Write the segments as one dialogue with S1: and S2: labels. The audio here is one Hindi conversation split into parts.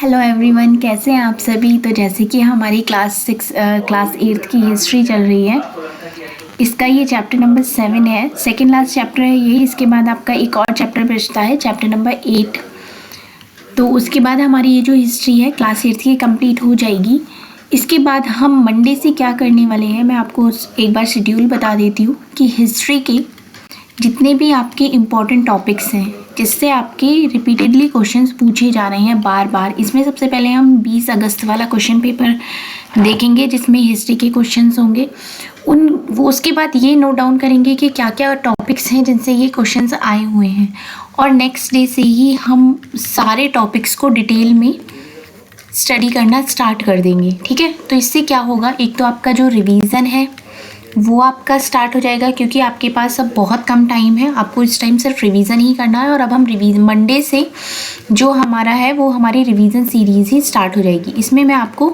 S1: हेलो एवरीवन, कैसे हैं आप सभी। तो जैसे कि हमारी क्लास 8th की हिस्ट्री चल रही है। इसका ये चैप्टर नंबर 7 है, सेकेंड लास्ट चैप्टर है ये। इसके बाद आपका एक और चैप्टर बचता है, चैप्टर नंबर 8। तो उसके बाद हमारी ये जो हिस्ट्री है क्लास 8th की कंप्लीट हो जाएगी। इसके बाद हम मंडे से क्या करने वाले हैं, मैं आपको एक बार शेड्यूल बता देती हूँ कि हिस्ट्री के जितने भी आपके इम्पॉर्टेंट टॉपिक्स हैं जिससे आपके रिपीटेडली क्वेश्चंस पूछे जा रहे हैं बार बार, इसमें सबसे पहले हम 20 अगस्त वाला क्वेश्चन पेपर देखेंगे जिसमें हिस्ट्री के क्वेश्चंस होंगे। वो उसके बाद ये नोट डाउन करेंगे कि क्या क्या टॉपिक्स हैं जिनसे ये क्वेश्चंस आए हुए हैं, और नेक्स्ट डे से ही हम सारे टॉपिक्स को डिटेल में स्टडी करना स्टार्ट कर देंगे। ठीक है, तो इससे क्या होगा, एक तो आपका जो रिवीजन है वो आपका स्टार्ट हो जाएगा, क्योंकि आपके पास अब बहुत कम टाइम है, आपको इस टाइम सिर्फ रिवीजन ही करना है। और अब हम मंडे से जो हमारा है वो हमारी रिवीजन सीरीज़ ही स्टार्ट हो जाएगी। इसमें मैं आपको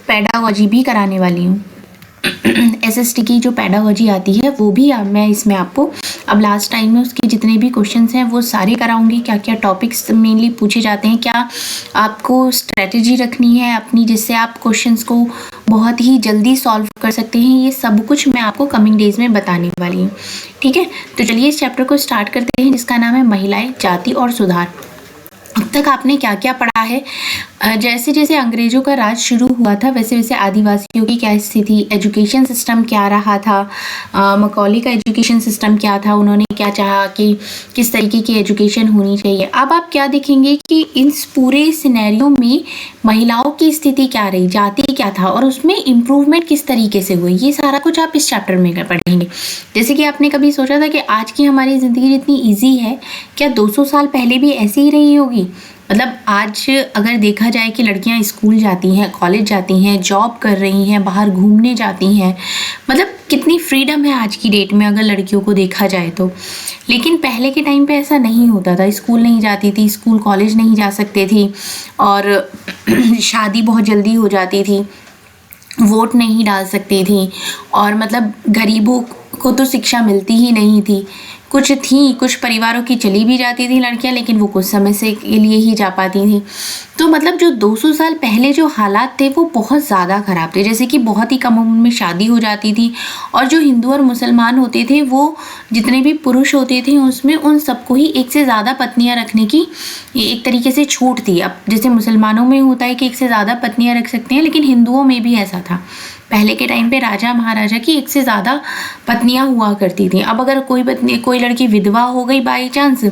S1: पेडागॉजी भी कराने वाली हूँ। एसएसटी की जो पेडागॉजी आती है वो भी मैं इसमें आपको अब लास्ट टाइम में उसके जितने भी क्वेश्चंस हैं वो सारे कराऊंगी। क्या क्या टॉपिक्स मेनली पूछे जाते हैं, क्या आपको स्ट्रेटजी रखनी है अपनी जिससे आप क्वेश्चंस को बहुत ही जल्दी सॉल्व कर सकते हैं, ये सब कुछ मैं आपको कमिंग डेज में बताने वाली हूँ। ठीक है, तो चलिए इस चैप्टर को स्टार्ट करते हैं जिसका नाम है महिलाएं, जाति और सुधार। अब तक आपने क्या क्या पढ़ा है। जैसे जैसे अंग्रेजों का राज शुरू हुआ था वैसे वैसे आदिवासियों की क्या स्थिति, एजुकेशन सिस्टम क्या रहा था, मकौली का एजुकेशन सिस्टम क्या था, उन्होंने क्या चाहा कि किस तरीके की एजुकेशन होनी चाहिए। अब आप क्या देखेंगे कि इस पूरे सिनेरियो में महिलाओं की स्थिति क्या रही, जाति क्या था और उसमें इम्प्रूवमेंट किस तरीके से हुई, ये सारा कुछ आप इस चैप्टर में पढ़ेंगे। जैसे कि आपने कभी सोचा था कि आज की हमारी ज़िंदगी जितनी ईजी है, क्या 200 साल पहले भी ऐसी ही रही होगी। मतलब आज अगर देखा जाए कि लड़कियां स्कूल जाती हैं, कॉलेज जाती हैं, जॉब कर रही हैं, बाहर घूमने जाती हैं, मतलब कितनी फ्रीडम है आज की डेट में अगर लड़कियों को देखा जाए तो। लेकिन पहले के टाइम पे ऐसा नहीं होता था, स्कूल नहीं जाती थी, स्कूल कॉलेज नहीं जा सकते थी, और शादी बहुत जल्दी हो जाती थी, वोट नहीं डाल सकती थी, और मतलब गरीबों को तो शिक्षा मिलती ही नहीं थी। कुछ परिवारों की चली भी जाती थी लड़कियां, लेकिन वो कुछ समय से के लिए ही जा पाती थी। तो मतलब जो 200 साल पहले जो हालात थे वो बहुत ज़्यादा ख़राब थे। जैसे कि बहुत ही कम उम्र में शादी हो जाती थी, और जो हिंदू और मुसलमान होते थे वो जितने भी पुरुष होते थे उसमें उन सबको ही एक से ज़्यादा पत्नियां रखने की एक तरीके से छूट थी। अब जैसे मुसलमानों में होता है कि एक से ज़्यादा पत्नियां रख सकते हैं, लेकिन हिंदुओं में भी ऐसा था। पहले के टाइम पे राजा महाराजा की एक से ज़्यादा पत्नियां हुआ करती थी। अब अगर कोई लड़की विधवा हो गई बाई चांस,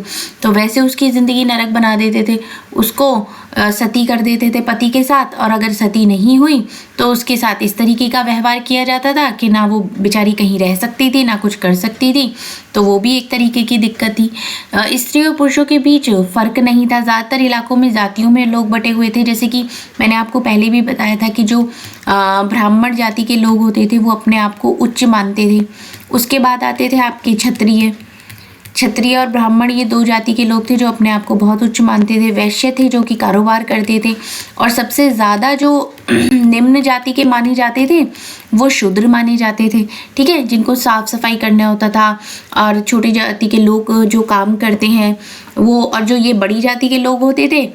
S1: तो वैसे उसकी ज़िंदगी नरक बना देते थे, उसको सती कर देते थे पति के साथ। और अगर सती नहीं हुई तो उसके साथ इस तरीके का व्यवहार किया जाता था कि ना वो बेचारी कहीं रह सकती थी ना कुछ कर सकती थी, तो वो भी एक तरीके की दिक्कत थी। स्त्री और पुरुषों के बीच फ़र्क नहीं था। ज़्यादातर इलाकों में जातियों में लोग बटे हुए थे। जैसे कि मैंने आपको पहले भी बताया था कि जो ब्राह्मण जाति के लोग होते थे वो अपने आप को उच्च मानते थे। उसके बाद आते थे आपके क्षत्रिय और ब्राह्मण, ये दो जाति के लोग थे जो अपने आप को बहुत उच्च मानते थे। वैश्य थे जो कि कारोबार करते थे, और सबसे ज़्यादा जो निम्न जाति के माने जाते थे वो शूद्र माने जाते थे। ठीक है, जिनको साफ सफाई करना होता था, और छोटी जाति के लोग जो काम करते हैं वो, और जो ये बड़ी जाति के लोग होते थे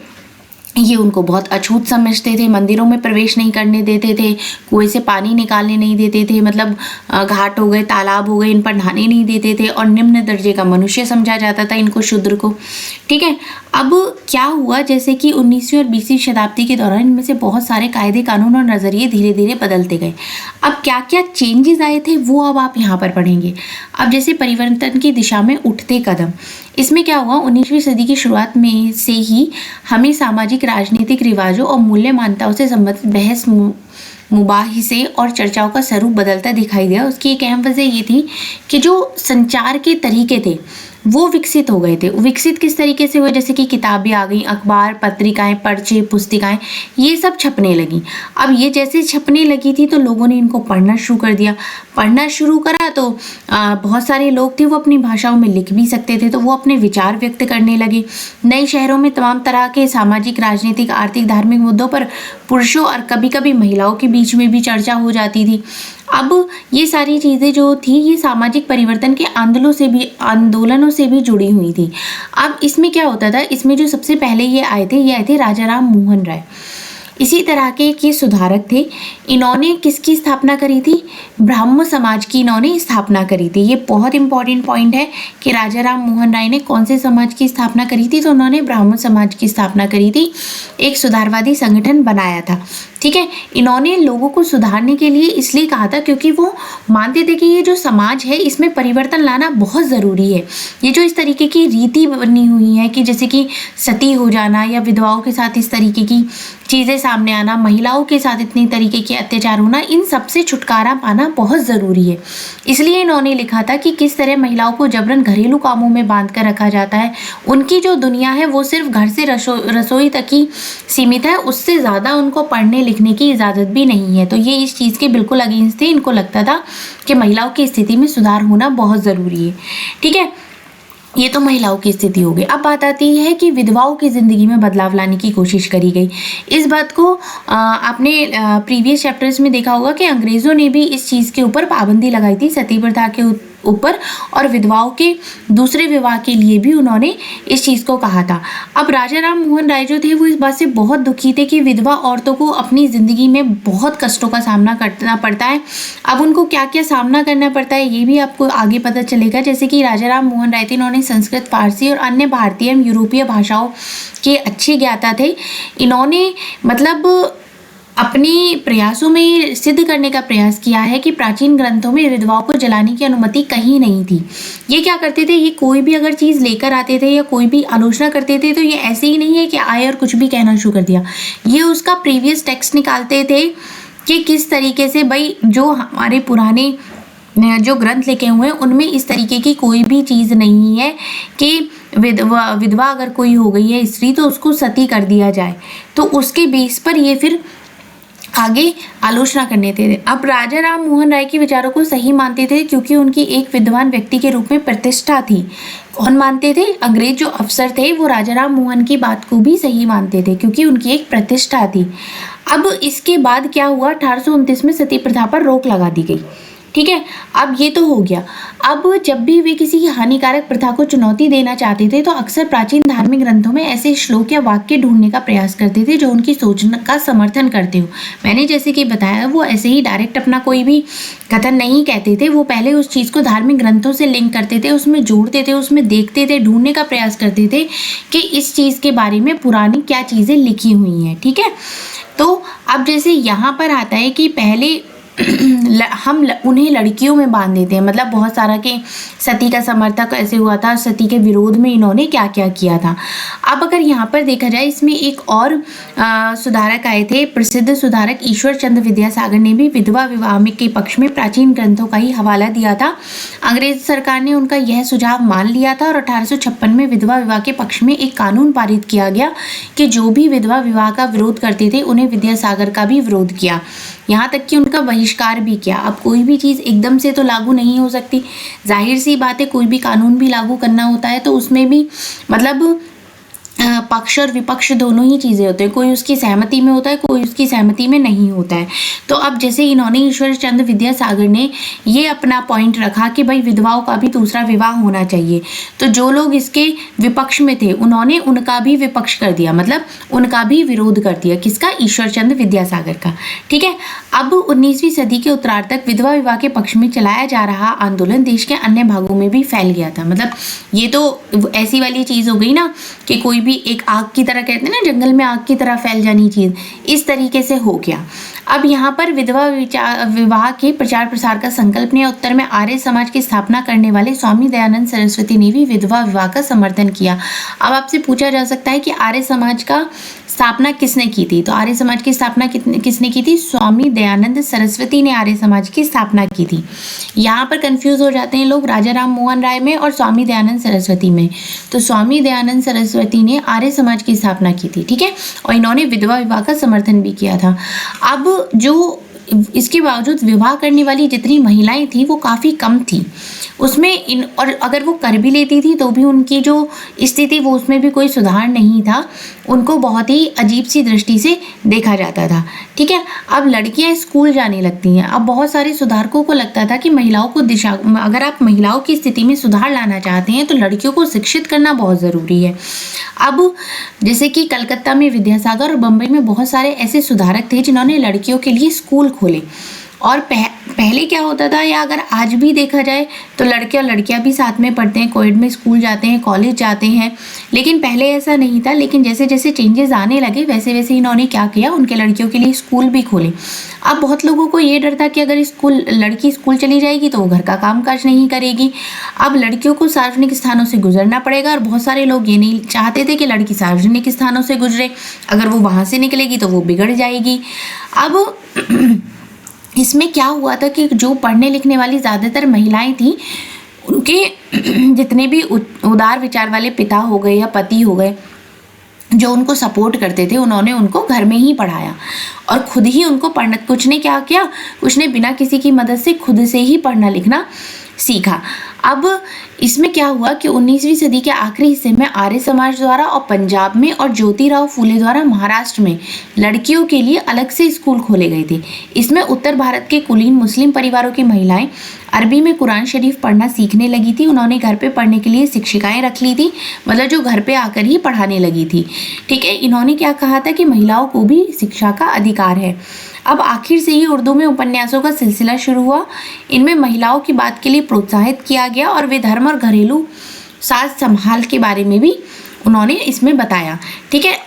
S1: ये उनको बहुत अछूत समझते थे, मंदिरों में प्रवेश नहीं करने देते थे, कुएं से पानी निकालने नहीं देते थे, मतलब घाट हो गए, तालाब हो गए, इन पर नहाने नहीं देते थे, और निम्न दर्जे का मनुष्य समझा जाता था इनको, शूद्र को। ठीक है, अब क्या हुआ, जैसे कि 19वीं और 20वीं शताब्दी के दौरान इनमें से बहुत सारे कायदे कानून और नज़रिए धीरे धीरे बदलते गए। अब क्या क्या चेंजेस आए थे वो अब आप यहाँ पर पढ़ेंगे। अब जैसे परिवर्तन की दिशा में उठते कदम, इसमें क्या हुआ, 19वीं सदी की शुरुआत में से ही हमें सामाजिक राजनीतिक रिवाजों और मूल्य मान्यताओं से संबंधित बहस, मुबाहिसे और चर्चाओं का स्वरूप बदलता दिखाई दिया। उसकी एक अहम वजह ये थी कि जो संचार के तरीके थे वो विकसित हो गए थे। विकसित किस तरीके से हुए, जैसे कि किताबें आ गई, अखबार, पत्रिकाएं, पर्चे, पुस्तिकाएं, ये सब छपने लगी। अब ये जैसे छपने लगी थी तो लोगों ने इनको पढ़ना शुरू कर दिया। पढ़ना शुरू करा तो बहुत सारे लोग थे वो अपनी भाषाओं में लिख भी सकते थे, तो वो अपने विचार व्यक्त करने लगे। नए शहरों में तमाम तरह के सामाजिक, राजनीतिक, आर्थिक, धार्मिक मुद्दों पर पुरुषों और कभी कभी महिलाओं के बीच में भी चर्चा हो जाती थी। अब ये सारी चीज़ें जो थी ये सामाजिक परिवर्तन के आंदोलनों से भी जुड़ी हुई थी। अब इसमें क्या होता था, इसमें जो सबसे पहले ये आए थे राजा राम मोहन राय। इसी तरह के एक ये सुधारक थे। इन्होंने किसकी स्थापना करी थी? ब्राह्मण समाज की इन्होंने स्थापना करी थी। ये बहुत इंपॉर्टेंट पॉइंट है कि राजा राम मोहन राय ने कौन से समाज की स्थापना करी थी, तो उन्होंने ब्राह्मण समाज की स्थापना करी थी, एक सुधारवादी संगठन बनाया था। ठीक है, इन्होंने लोगों को सुधारने के लिए इसलिए कहा था क्योंकि वो मानते थे कि ये जो समाज है इसमें परिवर्तन लाना बहुत ज़रूरी है। ये जो इस तरीके की रीति बनी हुई है कि जैसे कि सती हो जाना या विधवाओं के साथ इस तरीके की चीज़ें सामने आना, महिलाओं के साथ इतनी तरीके के अत्याचार होना, इन सब से छुटकारा पाना बहुत ज़रूरी है। इसलिए इन्होंने लिखा था कि किस तरह महिलाओं को जबरन घरेलू कामों में बांध कर रखा जाता है। उनकी जो दुनिया है वो सिर्फ घर से रसोई तक ही सीमित है, उससे ज़्यादा उनको पढ़ने लिखने की इजाज़त भी नहीं है। तो ये इस चीज़ के बिल्कुल अगेंस्ट थे। इनको लगता था कि महिलाओं की स्थिति में सुधार होना बहुत ज़रूरी है। ठीक है, ये तो महिलाओं की स्थिति हो गई। अब बात आती है कि विधवाओं की ज़िंदगी में बदलाव लाने की कोशिश करी गई। इस बात को आपने प्रीवियस चैप्टर्स में देखा होगा कि अंग्रेज़ों ने भी इस चीज़ के ऊपर पाबंदी लगाई थी, सती प्रथा के ऊपर, और विधवाओं के दूसरे विवाह के लिए भी उन्होंने इस चीज़ को कहा था। अब राजा राम मोहन राय जो थे वो इस बात से बहुत दुखी थे कि विधवा औरतों को अपनी ज़िंदगी में बहुत कष्टों का सामना करना पड़ता है। अब उनको क्या क्या सामना करना पड़ता है ये भी आपको आगे पता चलेगा। जैसे कि राजा राम मोहन राय थे, इन्होंने संस्कृत, फारसी और अन्य भारतीय एवं यूरोपीय भाषाओं के अच्छे ज्ञाता थे। इन्होंने मतलब अपने प्रयासों में सिद्ध करने का प्रयास किया है कि प्राचीन ग्रंथों में विधवाओं को जलाने की अनुमति कहीं नहीं थी। ये क्या करते थे, ये कोई भी अगर चीज़ लेकर आते थे या कोई भी आलोचना करते थे तो ये ऐसे ही नहीं है कि आए और कुछ भी कहना शुरू कर दिया। ये उसका प्रीवियस टेक्स्ट निकालते थे कि किस तरीके से भाई जो हमारे पुराने जो ग्रंथ लिखे हुए हैं उनमें इस तरीके की कोई भी चीज़ नहीं है कि विधवा अगर कोई हो गई है स्त्री तो उसको सती कर दिया जाए। तो उसके बेस पर ये फिर आगे आलोचना करने थे। अब राजा राम मोहन राय के विचारों को सही मानते थे क्योंकि उनकी एक विद्वान व्यक्ति के रूप में प्रतिष्ठा थी। कौन मानते थे? अंग्रेज जो अफसर थे वो राजा राम मोहन की बात को भी सही मानते थे क्योंकि उनकी एक प्रतिष्ठा थी। अब इसके बाद क्या हुआ, 1829 में सती प्रथा पर रोक लगा दी गई। ठीक है, अब ये तो हो गया। अब जब भी वे किसी हानिकारक प्रथा को चुनौती देना चाहते थे तो अक्सर प्राचीन धार्मिक ग्रंथों में ऐसे श्लोक या वाक्य ढूंढने का प्रयास करते थे जो उनकी सोच का समर्थन करते हो। मैंने जैसे कि बताया वो ऐसे ही डायरेक्ट अपना कोई भी कथन नहीं कहते थे, वो पहले उस चीज़ को धार्मिक ग्रंथों से लिंक करते थे, उसमें जोड़ते थे, उसमें देखते थे, ढूंढने का प्रयास करते थे कि इस चीज़ के बारे में पुरानी क्या चीज़ें लिखी हुई हैं। ठीक है, तो अब जैसे यहाँ पर आता है कि पहले हम उन्हें लड़कियों में बांध देते हैं, मतलब बहुत सारा के सती का समर्थक ऐसे हुआ था, सती के विरोध में इन्होंने क्या क्या किया था। अब अगर यहाँ पर देखा जाए इसमें एक और सुधारक आए थे, प्रसिद्ध सुधारक ईश्वर चंद्र विद्यासागर ने भी विधवा विवाह में के पक्ष में प्राचीन ग्रंथों का ही हवाला दिया था। अंग्रेज सरकार ने उनका यह सुझाव मान लिया था और 1856 में विधवा विवाह के पक्ष में एक कानून पारित किया गया कि जो भी विधवा विवाह का विरोध करते थे उन्हें विद्यासागर का भी विरोध किया, यहाँ तक कि उनका बहिष्कार भी किया। अब कोई भी चीज़ एकदम से तो लागू नहीं हो सकती, जाहिर सी बात है, कोई भी कानून भी लागू करना होता है तो उसमें भी मतलब पक्ष और विपक्ष दोनों ही चीज़ें होते हैं, कोई उसकी सहमति में होता है, कोई उसकी सहमति में नहीं होता है। तो अब जैसे इन्होंने ईश्वर चंद्र विद्यासागर ने ये अपना पॉइंट रखा कि भाई विधवाओं का भी दूसरा विवाह होना चाहिए, तो जो लोग इसके विपक्ष में थे उन्होंने उनका भी विपक्ष कर दिया, मतलब उनका भी विरोध कर दिया। किसका? ईश्वर चंद्र विद्यासागर का। ठीक है, अब 19वीं सदी के उत्तरार्ध तक विधवा विवाह के पक्ष में चलाया जा रहा आंदोलन देश के अन्य भागों में भी फैल गया था। मतलब ये तो ऐसी वाली चीज़ हो गई ना कि कोई भी एक आग की तरह, कहते हैं ना जंगल में आग की तरह फैल जानी चीज़, इस तरीके से हो गया। अब यहाँ पर विधवा विवाह के प्रचार प्रसार का संकल्प ने उत्तर में आर्य समाज की स्थापना करने वाले स्वामी दयानंद सरस्वती ने भी विधवा विवाह का समर्थन किया। अब आपसे पूछा जा सकता है कि आर्य समाज का स्थापना किसने की थी? तो आर्य समाज की स्थापना किसने की थी? स्वामी दयानंद सरस्वती ने आर्य समाज की स्थापना की थी। यहाँ पर कंफ्यूज हो जाते हैं लोग राजा राम मोहन राय में और स्वामी दयानंद सरस्वती में। तो स्वामी दयानंद सरस्वती ने आर्य समाज की स्थापना की थी, ठीक है, और इन्होंने विधवा विवाह का समर्थन भी किया था। अब जो इसके बावजूद विवाह करने वाली जितनी महिलाएं थी वो काफ़ी कम थी उसमें। और अगर वो कर भी लेती थी तो भी उनकी जो स्थिति वो उसमें भी कोई सुधार नहीं था, उनको बहुत ही अजीब सी दृष्टि से देखा जाता था। ठीक है, अब लड़कियां स्कूल जाने लगती हैं। अब बहुत सारे सुधारकों को लगता था कि महिलाओं को अगर आप महिलाओं की स्थिति में सुधार लाना चाहते हैं तो लड़कियों को शिक्षित करना बहुत ज़रूरी है। अब जैसे कि कलकत्ता में विद्यासागर और बम्बई में बहुत सारे ऐसे सुधारक थे जिन्होंने लड़कियों के लिए स्कूल खोले। और पहले क्या होता था, या अगर आज भी देखा जाए तो लड़के और लड़कियां भी साथ में पढ़ते हैं, कोएड में स्कूल जाते हैं, कॉलेज जाते हैं, लेकिन पहले ऐसा नहीं था। लेकिन जैसे जैसे चेंजेस आने लगे वैसे वैसे इन्होंने क्या किया, उनके लड़कियों के लिए स्कूल भी खोले। अब बहुत लोगों को ये डर था कि अगर लड़की स्कूल चली जाएगी तो वो घर का काम काज नहीं करेगी। अब लड़कियों को सार्वजनिक स्थानों से गुजरना पड़ेगा और बहुत सारे लोग ये नहीं चाहते थे कि लड़की सार्वजनिक स्थानों से गुजरे, अगर वो वहाँ से निकलेगी तो वो बिगड़ जाएगी। अब इसमें क्या हुआ था कि जो पढ़ने लिखने वाली ज़्यादातर महिलाएं थी, उनके जितने भी उदार विचार वाले पिता हो गए या पति हो गए जो उनको सपोर्ट करते थे, उन्होंने उनको घर में ही पढ़ाया और खुद ही उनको पढ़ना, कुछ ने क्या किया, कुछ ने बिना किसी की मदद से खुद से ही पढ़ना लिखना सीखा। अब इसमें क्या हुआ कि 19वीं सदी के आखिरी हिस्से में आर्य समाज द्वारा और पंजाब में और ज्योतिराव फूले द्वारा महाराष्ट्र में लड़कियों के लिए अलग से स्कूल खोले गए थे। इसमें उत्तर भारत के कुलीन मुस्लिम परिवारों की महिलाएं अरबी में कुरान शरीफ पढ़ना सीखने लगी थी। उन्होंने घर पे पढ़ने के लिए शिक्षिकाएं रख ली थी, मतलब जो घर पे आकर ही पढ़ाने लगी थी। ठीक है, इन्होंने क्या कहा था कि महिलाओं को भी शिक्षा का अधिकार है। अब आखिर से ही उर्दू में उपन्यासों का सिलसिला शुरू हुआ। इनमें महिलाओं की बात के लिए प्रोत्साहित किया गया और वे धर्म और घरेलू साज संभाल के बारे में भी उन्होंने इसमें बताया। ठीक है,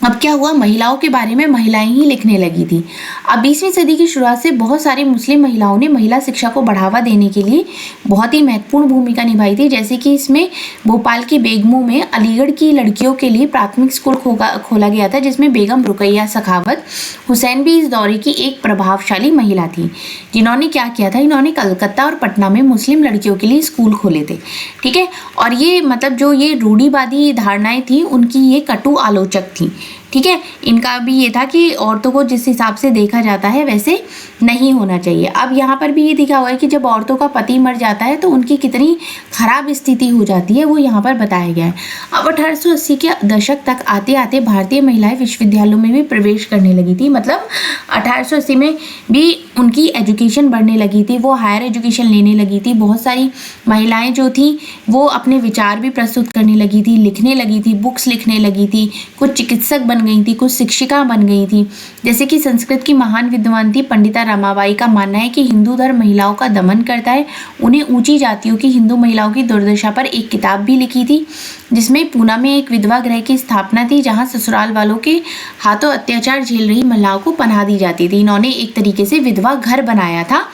S1: अब क्या हुआ, महिलाओं के बारे में महिलाएं ही लिखने लगी थी। अब 20वीं सदी की शुरुआत से बहुत सारी मुस्लिम महिलाओं ने महिला शिक्षा को बढ़ावा देने के लिए बहुत ही महत्वपूर्ण भूमिका निभाई थी। जैसे कि इसमें भोपाल की बेगमों में अलीगढ़ की लड़कियों के लिए प्राथमिक स्कूल खोला गया था, जिसमें बेगम रुकैया सखावत हुसैन भी इस दौरे की एक प्रभावशाली महिला थी, जिन्होंने क्या किया था, इन्होंने कलकत्ता और पटना में मुस्लिम लड़कियों के लिए स्कूल खोले थे। ठीक है, और ये मतलब जो ये रूढ़िवादी धारणाएं थी उनकी ये कटु आलोचक थी। ठीक है, इनका भी ये था कि औरतों को जिस हिसाब से देखा जाता है वैसे नहीं होना चाहिए। अब यहाँ पर भी ये दिखा हुआ है कि जब औरतों का पति मर जाता है तो उनकी कितनी खराब स्थिति हो जाती है, वो यहाँ पर बताया गया है। अब 1880 के दशक तक आते आते भारतीय महिलाएं विश्वविद्यालयों में भी प्रवेश करने लगी थी। मतलब 1880 में भी उनकी एजुकेशन बढ़ने लगी थी, वो हायर एजुकेशन लेने लगी थी। बहुत सारी महिलाएं जो थी वो अपने विचार भी प्रस्तुत करने लगी थी, लिखने लगी थी, बुक्स लिखने लगी थी, कुछ चिकित्सक बन गई थी, कुछ शिक्षिका बन गई थी। जैसे कि संस्कृत की महान विद्वान थी पंडिता रमाबाई का मानना है कि हिंदू धर्म महिलाओं का दमन करता है। उन्हें ऊंची जातियों की हिंदू महिलाओं की दुर्दशा पर एक किताब भी लिखी थी, जिसमें पूना में एक विधवा गृह की स्थापना थी जहां ससुराल वालों के हाथों अत्याचार झेल रही महिलाओं को पनाह दी जाती थी। इन्होंने एक तरीके से विधवा घर बनाया था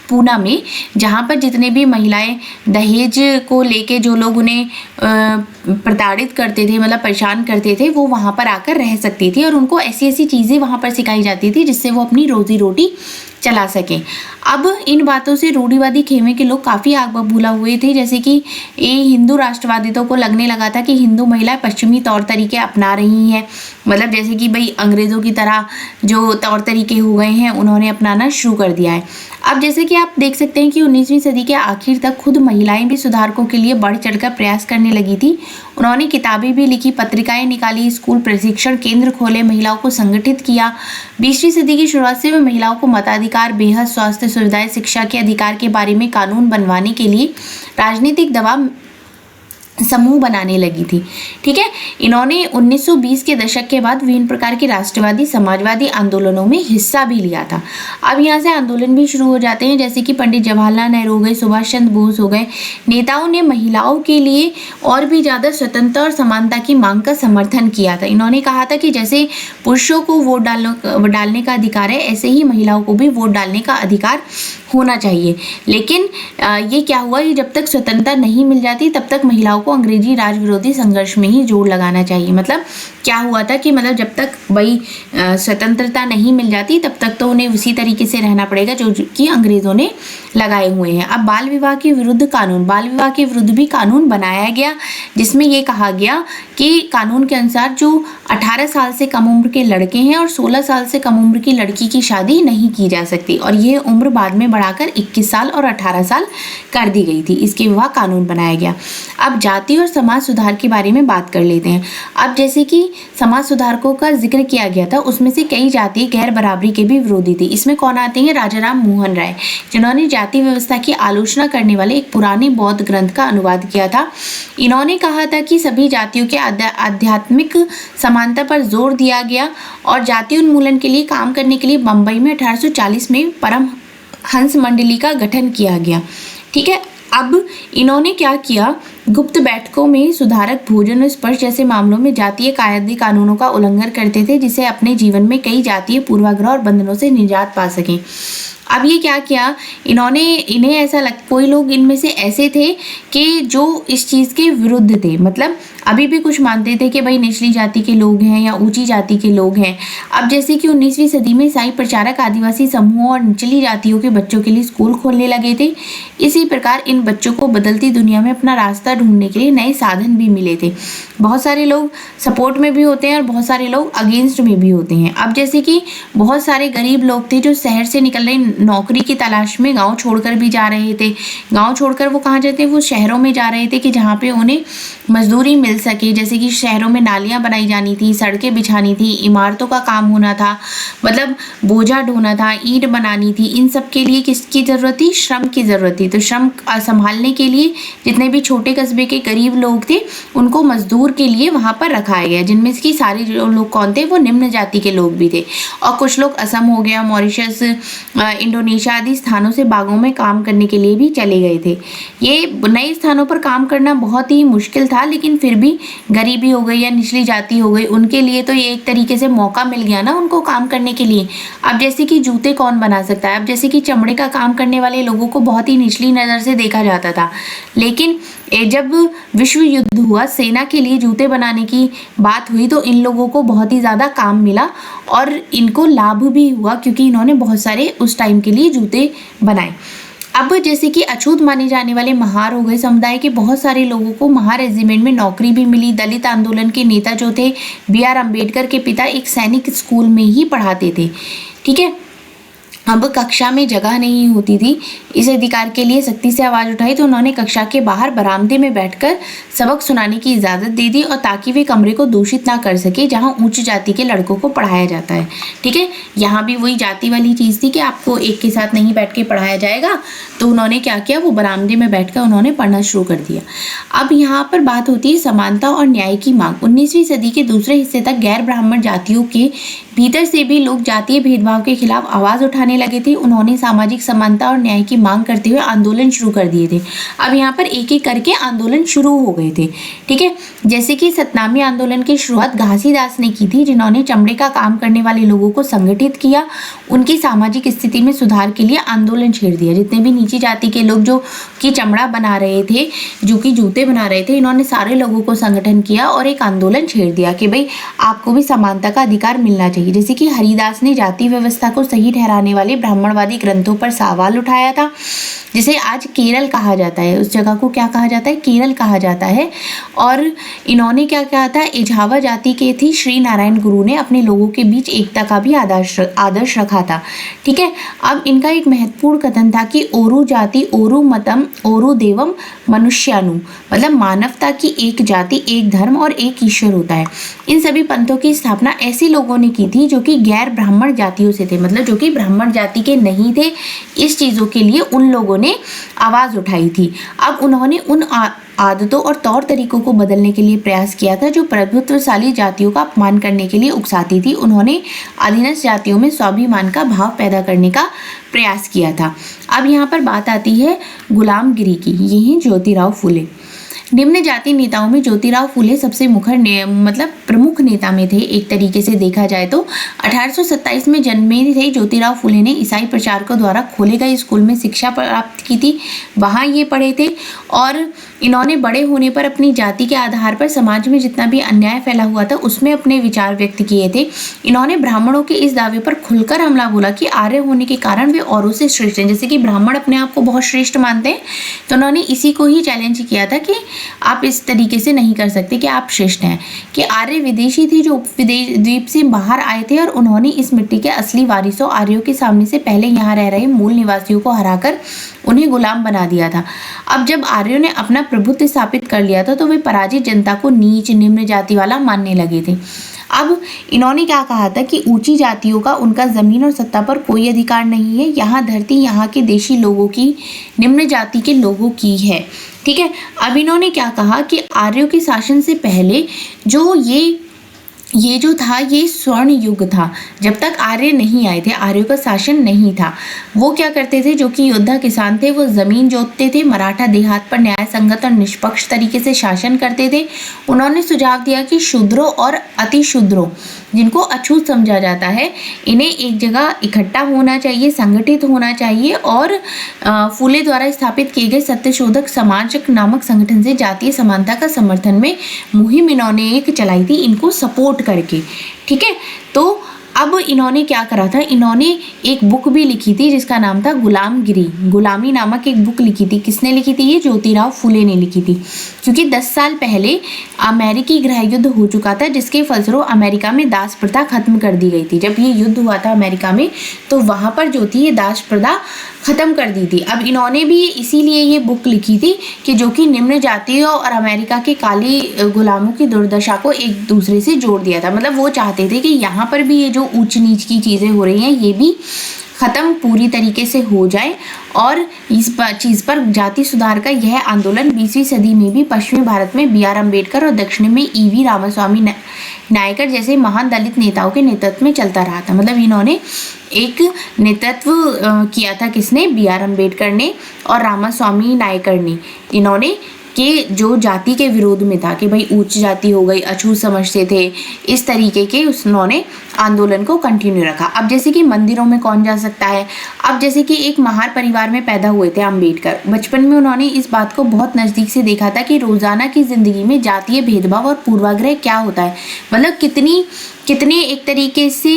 S1: पूना में, जहाँ पर जितने भी महिलाएं दहेज को लेके जो लोग उन्हें प्रताड़ित करते थे, मतलब परेशान करते थे, वो वहाँ पर आकर रह सकती थी और उनको ऐसी ऐसी चीज़ें वहाँ पर सिखाई जाती थी जिससे वो अपनी रोजी रोटी चला सकें। अब इन बातों से रूढ़िवादी खेमे के लोग काफ़ी आग बबूला हुए थे। जैसे कि ये हिंदू राष्ट्रवादियों को लगने लगा था कि हिंदू महिलाएं पश्चिमी तौर तरीके अपना रही हैं, मतलब जैसे कि भाई अंग्रेज़ों की तरह जो तौर तरीके हो गए हैं उन्होंने अपनाना शुरू कर दिया है। अब जैसे कि आप देख सकते हैं कि 19वीं सदी के आखिर तक खुद महिलाएं भी सुधारकों के लिए बढ़ चढ़कर प्रयास करने लगी थी। उन्होंने किताबें भी लिखी, पत्रिकाएं निकाली, स्कूल प्रशिक्षण केंद्र खोले, महिलाओं को संगठित किया। 20वीं सदी की शुरुआत से वे महिलाओं को मताधिकार, बेहद स्वास्थ्य सुविधाएं, शिक्षा के अधिकार के बारे में कानून बनवाने के लिए राजनीतिक दबाव समूह बनाने लगी थी। ठीक है, इन्होंने 1920 के दशक के बाद विभिन्न प्रकार के राष्ट्रवादी समाजवादी आंदोलनों में हिस्सा भी लिया था। अब यहाँ से आंदोलन भी शुरू हो जाते हैं, जैसे कि पंडित जवाहरलाल नेहरू हो गए, सुभाष चंद्र बोस हो गए। नेताओं ने महिलाओं के लिए और भी ज़्यादा स्वतंत्रता और समानता की मांग का समर्थन किया था। इन्होंने कहा था कि जैसे पुरुषों को वोट डालने का अधिकार है, ऐसे ही महिलाओं को भी वोट डालने का अधिकार होना चाहिए। लेकिन ये क्या हुआ, ये जब तक स्वतंत्रता नहीं मिल जाती तब तक महिलाओं को अंग्रेजी राज विरोधी संघर्ष में ही जोर लगाना चाहिए। मतलब क्या हुआ था कि मतलब जब तक भाई स्वतंत्रता नहीं मिल जाती तब तक तो उन्हें उसी तरीके से रहना पड़ेगा जो कि अंग्रेजों ने लगाए हुए हैं। अब बाल विवाह के विरुद्ध कानून, बाल विवाह के विरुद्ध भी कानून बनाया गया, जिसमें ये कहा गया कि कानून के अनुसार जो 18 साल से कम उम्र के लड़के हैं और 16 साल से कम उम्र की लड़की की शादी नहीं की जा सकती, और ये उम्र बाद में बढ़ाकर 21 साल और 18 साल कर दी गई थी। इसके विवाह कानून बनाया गया। अब जाति और समाज सुधार के बारे में बात कर लेते हैं। अब जैसे कि समाज सुधारकों का जिक्र किया गया था, उसमें से कई जातीय गैर बराबरी के भी विरोधी थे। इसमें कौन आते हैं? राजा राम मोहन राय, जिन्होंने जाति व्यवस्था की आलोचना करने वाले एक पुराने बौद्ध ग्रंथ का अनुवाद किया था। इन्होंने कहा था कि सभी जातियों के आध्यात्मिक समानता पर जोर दिया गया और जाति उन्मूलन के लिए काम करने के लिए बंबई में 1840 में परमहंस मंडली का गठन किया गया। ठीक है, अब इन्होंने क्या किया, गुप्त बैठकों में सुधारक भोजन और स्पर्श जैसे मामलों में जातीय कायदे कानूनों का उल्लंघन करते थे, जिससे अपने जीवन में कई जातीय पूर्वाग्रह और बंधनों से निजात पा सकें। अब ये क्या किया इन्होंने, इन्हें ऐसा कोई लोग इनमें से ऐसे थे कि जो इस चीज़ के विरुद्ध थे, मतलब अभी भी कुछ मानते थे कि भाई निचली जाति के लोग हैं या ऊंची जाति के लोग हैं। अब जैसे कि 19वीं सदी में ईसाई प्रचारक आदिवासी समूहों और निचली जातियों के बच्चों के लिए स्कूल खोलने लगे थे। इसी प्रकार इन बच्चों को बदलती दुनिया में अपना रास्ता ढूंढने के लिए नए साधन भी मिले थे। बहुत सारे लोग सपोर्ट में भी होते हैं और बहुत सारे लोग अगेंस्ट में भी होते हैं। अब जैसे कि बहुत सारे गरीब लोग थे जो शहर से निकल रहे नौकरी की तलाश में गाँव छोड़कर भी जा रहे थे। गाँव छोड़कर वो कहाँ जाते, वो शहरों में जा रहे थे कि जहाँ पे उन्हें मजदूरी मिल सके। जैसे कि शहरों में नालियां बनाई जानी थी, सड़कें बिछानी थी, इमारतों का काम होना था, मतलब बोझा ढोना था, ईंट बनानी थी। इन सब के लिए किसकी ज़रूरत थी? श्रम की ज़रूरत थी। तो श्रम संभालने के लिए जितने भी छोटे कस्बे के गरीब लोग थे उनको मजदूर के लिए वहाँ पर रखाया गया, जिनमें से सारे लोग कौन थे? वो निम्न जाति के लोग भी थे। और कुछ लोग असम हो गया, मॉरिशस, इंडोनेशिया आदि स्थानों से बागों में काम करने के लिए भी चले गए थे। ये नए स्थानों पर काम करना बहुत ही मुश्किल था, लेकिन फिर भी गरीबी हो गई या निचली जाति हो गई उनके लिए तो ये एक तरीके से मौका मिल गया ना उनको काम करने के लिए। अब जैसे कि जूते कौन बना सकता है? अब जैसे कि चमड़े का काम करने वाले लोगों को बहुत ही निचली नज़र से देखा जाता था, लेकिन जब विश्व युद्ध हुआ, सेना के लिए जूते बनाने की बात हुई तो इन लोगों को बहुत ही ज़्यादा काम मिला और इनको लाभ भी हुआ, क्योंकि इन्होंने बहुत सारे उस टाइम के लिए जूते बनाए। अब जैसे कि अछूत माने जाने वाले महार हो गए, समुदाय के बहुत सारे लोगों को महार रेजिमेंट में नौकरी भी मिली। दलित आंदोलन के नेता जो थे BR अम्बेडकर के पिता एक सैनिक स्कूल में ही पढ़ाते थे। ठीक है, अब कक्षा में जगह नहीं होती थी, इस अधिकार के लिए सख्ती से आवाज़ उठाई तो उन्होंने कक्षा के बाहर बरामदे में बैठकर सबक सुनाने की इजाज़त दे दी, और ताकि वे कमरे को दूषित ना कर सके जहां उच्च जाति के लड़कों को पढ़ाया जाता है। ठीक है, यहाँ भी वही जाति वाली चीज़ थी कि आपको एक के साथ नहीं बैठ के पढ़ाया जाएगा, तो उन्होंने क्या किया, वो बरामदे में बैठकर उन्होंने पढ़ना शुरू कर दिया। अब यहाँ पर बात होती है समानता और न्याय की मांग। 19वीं सदी के दूसरे हिस्से तक गैर ब्राह्मण जातियों के भीतर से भी लोग जातीय भेदभाव के खिलाफ आवाज़ उठाने लगे थे। उन्होंने सामाजिक समानता और न्याय की मांग करते हुए आंदोलन शुरू कर दिए थे। अब यहाँ पर एक एक करके आंदोलन शुरू हो गए थे। ठीक है, जैसे कि सतनामी आंदोलन की शुरुआत घासीदास ने की थी, जिन्होंने चमड़े का काम करने वाले लोगों को संगठित किया, उनकी सामाजिक स्थिति में सुधार के लिए आंदोलन छेड़ दिया। जितने भी नीची जाति के लोग जो कि चमड़ा बना रहे थे, जो कि जूते बना रहे थे, इन्होंने सारे लोगों को संगठन किया और एक आंदोलन छेड़ दिया कि भाई आपको भी समानता का अधिकार मिलना चाहिए। जैसे कि हरिदास ने जाति व्यवस्था को सही ठहराने वाले ब्राह्मणवादी ग्रंथों पर सवाल उठाया था, जिसे आज केरल कहा जाता है। उस जगह को क्या कहा जाता है? केरल कहा जाता है। और इन्होंने क्या कहा था? एझावा जाति के थी श्री नारायण गुरु ने अपने लोगों के बीच एकता का भी आदर्श रखा था। ठीक है, अब इनका एक महत्वपूर्ण कथन था कि ओरु जाति ओरु मतम ओरु देवम मनुष्यानु, मतलब मानवता की एक जाति, एक धर्म और एक ईश्वर होता है। इन सभी पंथों की स्थापना ऐसे लोगों ने की थी जो कि गैर ब्राह्मण जातियों से थे, मतलब जो कि ब्राह्मण जाति के नहीं थे। इस चीज़ों के लिए उन लोगों ने आवाज़ उठाई थी। अब उन्होंने उन आदतों और तौर तरीकों को बदलने के लिए प्रयास किया था जो प्रभुत्वशाली जातियों का अपमान करने के लिए उकसाती थी। उन्होंने अधीनस्थ जातियों में स्वाभिमान का भाव पैदा करने का प्रयास किया था। अब यहाँ पर बात आती है गुलामगिरी की। ये हैं ज्योतिराव फुले। निम्न जाति नेताओं में ज्योतिराव फुले सबसे मतलब प्रमुख नेता में थे। एक तरीके से देखा जाए तो 1827 में जन्मे थे ज्योतिराव फुले ने ईसाई प्रचारकों द्वारा खोले गए स्कूल में शिक्षा प्राप्त की थी, वहाँ ये पढ़े थे। और इन्होंने बड़े होने पर अपनी जाति के आधार पर समाज में जितना भी अन्याय फैला हुआ था उसमें अपने विचार व्यक्त किए थे। इन्होंने ब्राह्मणों के इस दावे पर खुलकर हमला बोला कि आर्य होने के कारण वे औरों से श्रेष्ठ हैं। जैसे कि ब्राह्मण अपने आप को बहुत श्रेष्ठ मानते हैं, तो उन्होंने इसी को ही चैलेंज किया था कि आप इस तरीके से नहीं कर सकते कि आप श्रेष्ठ हैं। कि आर्य विदेशी थे जो उपविदेश द्वीप से बाहर आए थे और उन्होंने इस मिट्टी के असली वारिसों आर्यों के सामने से पहले यहाँ रह रहे मूल निवासियों को हराकर उन्हें गुलाम बना दिया था। अब जब आर्यों ने अपना प्रभुत्व स्थापित कर लिया था तो वे पराजित जनता को नीच निम्न जाति वाला मानने लगे थे। अब इन्होंने क्या कहा था कि ऊंची जातियों का उनका जमीन और सत्ता पर कोई अधिकार नहीं है, यहाँ धरती यहाँ के देशी लोगों की, निम्न जाति के लोगों की है। ठीक है, अब इन्होंने क्या कहा कि आर्यों के शासन से पहले जो ये जो था ये स्वर्ण युग था। जब तक आर्य नहीं आए थे, आर्यों का शासन नहीं था। वो क्या करते थे, जो कि योद्धा किसान थे, वो जमीन जोतते थे, मराठा देहात पर न्याय संगत और निष्पक्ष तरीके से शासन करते थे। उन्होंने सुझाव दिया कि शूद्रों और अति शूद्रों, जिनको अछूत समझा जाता है, इन्हें एक जगह इकट्ठा होना चाहिए, संगठित होना चाहिए। और फुले द्वारा स्थापित किए गए सत्यशोधक समाज नामक संगठन से जातीय समानता का समर्थन में मुहिम इन्होंने एक चलाई थी, इनको सपोर्ट करके। ठीक है, तो अब इन्होंने क्या करा था, इन्होंने एक बुक भी लिखी थी जिसका नाम था गुलामगिरी, गुलामी नामक एक बुक लिखी थी। किसने लिखी थी? ये ज्योतिराव फुले ने लिखी थी। क्योंकि 10 साल पहले अमेरिकी गृह युद्ध हो चुका था, जिसके फलस्वरूप अमेरिका में दास प्रथा खत्म कर दी गई थी। जब ये युद्ध हुआ था अमेरिका में, तो वहाँ पर जो थी ये दास प्रथा खत्म कर दी थी। अब इन्होंने भी इसीलिए ये बुक लिखी थी कि जो कि निम्न जातियों और अमेरिका के काली गुलामों की दुर्दशा को एक दूसरे से जोड़ दिया था। मतलब वो चाहते थे कि यहाँ पर भी ये जो ऊंच नीच की चीज़ें हो रही हैं ये भी खत्म पूरी तरीके से हो जाए। और इस चीज़ पर जाति सुधार का यह आंदोलन 20वीं सदी में भी पश्चिमी भारत में बी आर अम्बेडकर और दक्षिण में ईवी रामास्वामी नायकर जैसे महान दलित नेताओं के नेतृत्व में चलता रहा था। मतलब इन्होंने एक नेतृत्व किया था, किसने? बी आर अम्बेडकर ने और रामास्वामी नायकर ने। इन्होंने कि जो जाति के विरोध में था कि भाई उच्च जाति हो गई, अछूत समझते थे, इस तरीके के उन्होंने आंदोलन को कंटिन्यू रखा। अब जैसे कि मंदिरों में कौन जा सकता है, अब जैसे कि एक महार परिवार में पैदा हुए थे अम्बेडकर। बचपन में उन्होंने इस बात को बहुत नज़दीक से देखा था कि रोज़ाना की ज़िंदगी में जातीय भेदभाव और पूर्वाग्रह क्या होता है। मतलब कितने एक तरीके से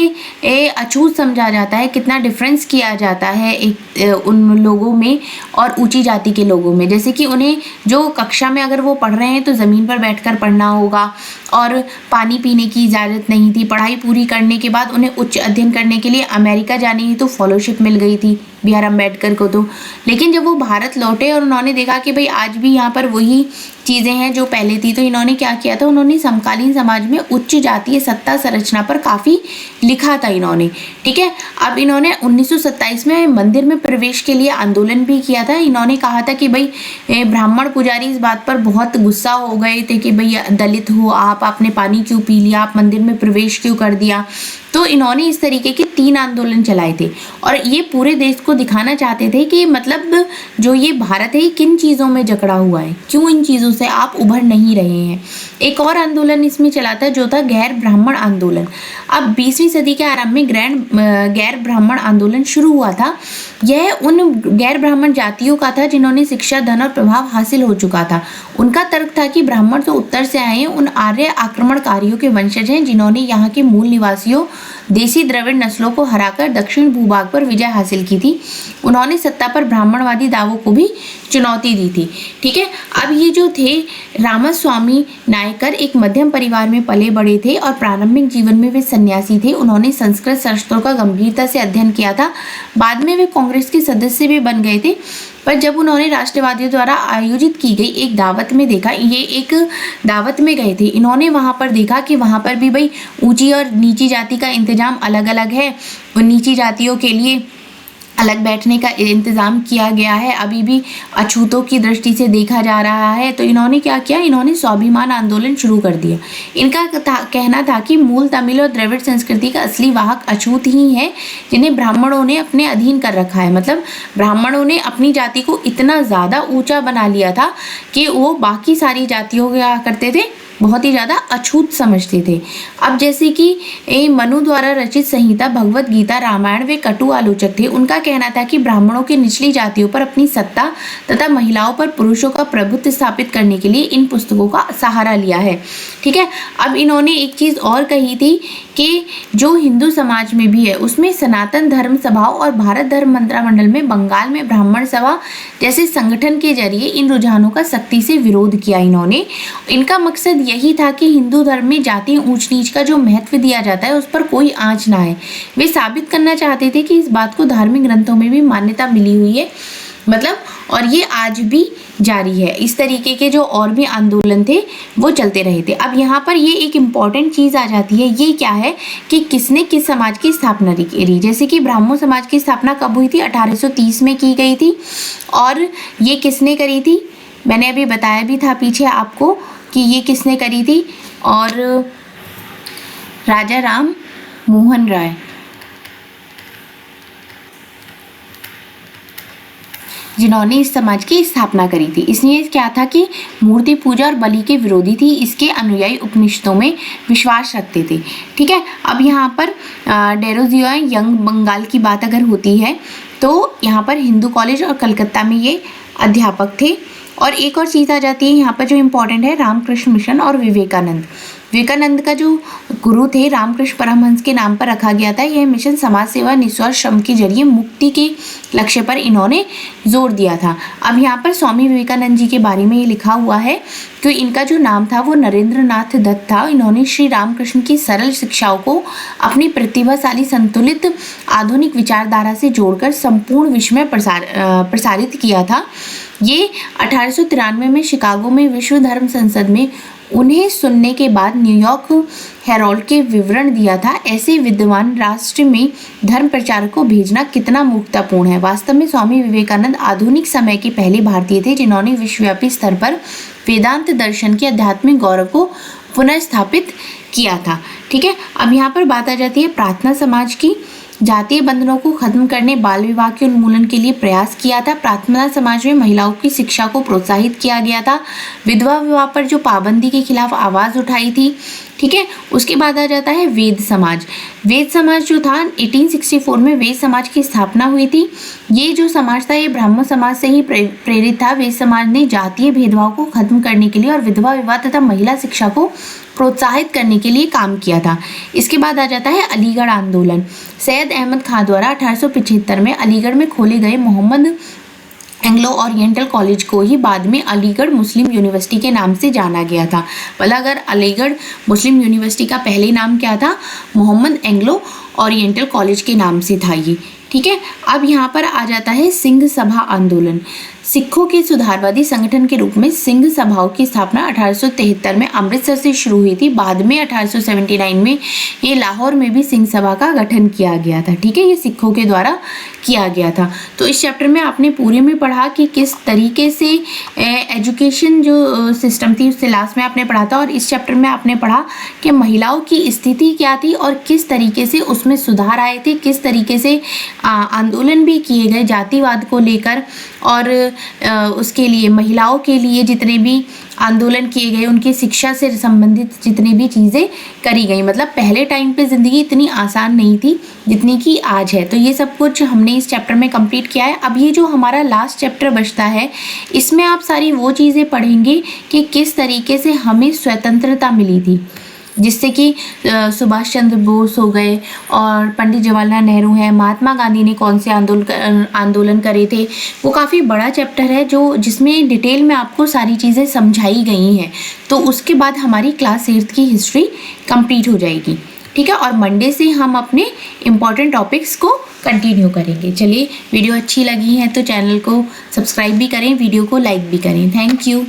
S1: अछूत समझा जाता है, कितना डिफरेंस किया जाता है एक उन लोगों में और ऊंची जाति के लोगों में। जैसे कि उन्हें जो कक्षा में अगर वो पढ़ रहे हैं तो ज़मीन पर बैठकर पढ़ना होगा और पानी पीने की इजाज़त नहीं थी। पढ़ाई पूरी करने के बाद उन्हें उच्च अध्ययन करने के लिए अमेरिका जाने की तो फॉलोशिप मिल गई थी बी आर अम्बेडकर को तो। लेकिन जब वो भारत लौटे और उन्होंने देखा कि भाई आज भी यहाँ पर वही चीज़ें हैं जो पहले थी, तो इन्होंने क्या किया था, उन्होंने समकालीन समाज में उच्च जातीय सत्ता संरचना पर काफ़ी लिखा था इन्होंने। ठीक है, अब इन्होंने 1927 में मंदिर में प्रवेश के लिए आंदोलन भी किया था। इन्होंने कहा था कि भाई ब्राह्मण पुजारी इस बात पर बहुत गुस्सा हो गए थे कि भाई दलित हो आप, आपने पानी क्यों पी लिया, आप मंदिर में प्रवेश क्यों कर दिया। तो इन्होंने इस तरीके के 3 आंदोलन चलाए थे और ये पूरे देश को दिखाना चाहते थे कि मतलब जो ये भारत है किन चीज़ों में जकड़ा हुआ है, क्यों इन चीज़ों से आप उभर नहीं रहे हैं। एक और आंदोलन इसमें चला था जो था गैर ब्राह्मण आंदोलन। अब 20वीं सदी के आरंभ में गैर ब्राह्मण आंदोलन शुरू हुआ था। यह उन गैर ब्राह्मण जातियों का था जिन्होंने शिक्षा, धन और प्रभाव हासिल हो चुका था। उनका तर्क था कि ब्राह्मण तो उत्तर से आए हैं, उन आर्य आक्रमणकारियों के वंशज हैं जिन्होंने यहाँ के मूल निवासियों देसी द्रविड़ नस्लों को हराकर दक्षिण भूभाग पर विजय हासिल की थी। उन्होंने सत्ता पर ब्राह्मणवादी दावों को भी चुनौती दी थी। ठीक है, अब ये जो थे रामास्वामी नायकर एक मध्यम परिवार में पले बड़े थे और प्रारंभिक जीवन में वे सन्यासी थे। उन्होंने संस्कृत शास्त्रों का गंभीरता से अध्ययन किया था। बाद में वे कांग्रेस के सदस्य भी बन गए थे। पर जब उन्होंने राष्ट्रवादियों द्वारा आयोजित की गई एक दावत में देखा, ये एक दावत में गए थे, इन्होंने वहाँ पर देखा कि वहाँ पर भी भाई ऊंची और नीची जाति का इंतजाम अलग अलग है। और नीची जातियों के लिए अलग बैठने का इंतज़ाम किया गया है, अभी भी अछूतों की दृष्टि से देखा जा रहा है। तो इन्होंने क्या किया, इन्होंने स्वाभिमान आंदोलन शुरू कर दिया। इनका कहना था कि मूल तमिल और द्रविड़ संस्कृति का असली वाहक अछूत ही है, जिन्हें ब्राह्मणों ने अपने अधीन कर रखा है। मतलब ब्राह्मणों ने अपनी जाति को इतना ज़्यादा ऊंचा बना लिया था कि वो बाकी सारी जातियों क्या करते थे, बहुत ही ज़्यादा अछूत समझते थे। अब जैसे कि मनु द्वारा रचित संहिता, भगवत गीता, रामायण वे कटु आलोचक थे। उनका कहना था कि ब्राह्मणों की निचली जातियों पर अपनी सत्ता तथा महिलाओं पर पुरुषों का प्रभुत्व स्थापित करने के लिए इन पुस्तकों का सहारा लिया है। ठीक है, अब इन्होंने एक चीज़ और कही थी कि जो हिंदू समाज में भी है उसमें सनातन धर्म सभाओं और भारत धर्म मंत्रिमंडल में बंगाल में ब्राह्मण सभा जैसे संगठन के जरिए इन रुझानों का सख्ती से विरोध किया इन्होंने। इनका मकसद यही था कि हिंदू धर्म में जातीय ऊंच नीच का जो महत्व दिया जाता है उस पर कोई आंच ना आए। वे साबित करना चाहते थे कि इस बात को धार्मिक ग्रंथों में भी मान्यता मिली हुई है, मतलब, और ये आज भी जारी है। इस तरीके के जो और भी आंदोलन थे वो चलते रहे थे। अब यहाँ पर ये एक इम्पॉर्टेंट चीज़ आ जाती है, ये क्या है कि किसने किस समाज की स्थापना करी। जैसे कि ब्राह्मण समाज की स्थापना कब हुई थी, 1830 में की गई थी। और ये किसने करी थी, मैंने अभी बताया भी था पीछे आपको कि ये किसने करी थी, और राजा राम मोहन राय, जिन्होंने इस समाज की स्थापना करी थी। इसलिए क्या था कि मूर्ति पूजा और बलि के विरोधी थी। इसके अनुयायी उपनिषदों में विश्वास रखते थे। ठीक है, अब यहाँ पर डेरोजियो यंग बंगाल की बात अगर होती है तो यहाँ पर हिंदू कॉलेज और कलकत्ता में ये अध्यापक थे। और एक और चीज़ आ जाती है यहाँ पर जो इम्पोर्टेंट है, रामकृष्ण मिशन और विवेकानंद। विवेकानंद का जो गुरु थे रामकृष्ण परमहंस के नाम पर रखा गया था। यह मिशन समाज सेवा, निस्वार्थ श्रम के जरिए मुक्ति के लक्ष्य पर इन्होंने जोर दिया था। अब यहाँ पर स्वामी विवेकानंद जी के बारे में ये लिखा हुआ है कि इनका जो नाम था वो नरेंद्र नाथ दत्त था। इन्होंने श्री रामकृष्ण की सरल शिक्षाओं को अपनी प्रतिभाशाली संतुलित आधुनिक विचारधारा से जोड़कर संपूर्ण विश्व में प्रसारित किया था। ये 1893 में शिकागो में विश्व धर्म संसद में उन्हें सुनने के बाद न्यूयॉर्क हेरोल्ड के विवरण दिया था। ऐसे विद्वान राष्ट्र में धर्म प्रचारक को भेजना कितना मूर्खतापूर्ण है। वास्तव में स्वामी विवेकानंद आधुनिक समय के पहले भारतीय थे जिन्होंने विश्वव्यापी स्तर पर वेदांत दर्शन के आध्यात्मिक गौरव को पुनर्स्थापित किया था। ठीक है, अब यहाँ पर बात आ जाती है प्रार्थना समाज की। जातीय बंधनों को खत्म करने, बाल विवाह के उन्मूलन के लिए प्रयास किया था। प्रार्थना समाज में महिलाओं की शिक्षा को प्रोत्साहित किया गया था। विधवा विवाह पर जो पाबंदी के खिलाफ आवाज़ उठाई थी। ठीक है, उसके बाद आ जाता है वेद समाज। वेद समाज जो था 1864 में वेद समाज की स्थापना हुई थी। ये जो समाज था ये ब्राह्मण समाज से ही प्रेरित था। वेद समाज ने जातीय भेदभाव को खत्म करने के लिए और विधवा विवाह तथा महिला शिक्षा को प्रोत्साहित करने के लिए काम किया था। इसके बाद आ जाता है अलीगढ़ आंदोलन। सैयद अहमद खां द्वारा 1875 में अलीगढ़ में खोले गए मोहम्मद एंग्लो ओरिएंटल कॉलेज को ही बाद में अलीगढ़ मुस्लिम यूनिवर्सिटी के नाम से जाना गया था। भला अगर अलीगढ़ मुस्लिम यूनिवर्सिटी का पहले नाम क्या था, मोहम्मद एंग्लो ओरिएंटल कॉलेज के नाम से था ये। ठीक है, अब यहाँ पर आ जाता है सिंह सभा आंदोलन। सिखों के सुधारवादी संगठन के रूप में सिंह सभाओं की स्थापना 1873 में अमृतसर से शुरू हुई थी। बाद में 1879 में ये लाहौर में भी सिंह सभा का गठन किया गया था। ठीक है, ये सिखों के द्वारा किया गया था। तो इस चैप्टर में आपने पूरे में पढ़ा कि किस तरीके से एजुकेशन जो सिस्टम थी उससे लास्ट में आपने पढ़ा था, और इस चैप्टर में आपने पढ़ा कि महिलाओं की स्थिति क्या थी और किस तरीके से उसमें सुधार आए थे, किस तरीके से आंदोलन भी किए गए जातिवाद को लेकर, और उसके लिए महिलाओं के लिए जितने भी आंदोलन किए गए, उनकी शिक्षा से संबंधित जितनी भी चीज़ें करी गई। मतलब पहले टाइम पे ज़िंदगी इतनी आसान नहीं थी जितनी कि आज है। तो ये सब कुछ हमने इस चैप्टर में कंप्लीट किया है। अब ये जो हमारा लास्ट चैप्टर बचता है इसमें आप सारी वो चीज़ें पढ़ेंगे कि किस तरीके से हमें स्वतंत्रता मिली थी, जिससे कि सुभाष चंद्र बोस हो गए और पंडित जवाहरलाल नेहरू हैं, महात्मा गांधी ने कौन से आंदोलन करे थे। वो काफ़ी बड़ा चैप्टर है जो जिसमें डिटेल में आपको सारी चीज़ें समझाई गई हैं। तो उसके बाद हमारी क्लास 8 की हिस्ट्री कंप्लीट हो जाएगी। ठीक है, और मंडे से हम अपने इम्पॉर्टेंट टॉपिक्स को कंटिन्यू करेंगे। चलिए, वीडियो अच्छी लगी है तो चैनल को सब्सक्राइब भी करें, वीडियो को लाइक भी करें। Thank you.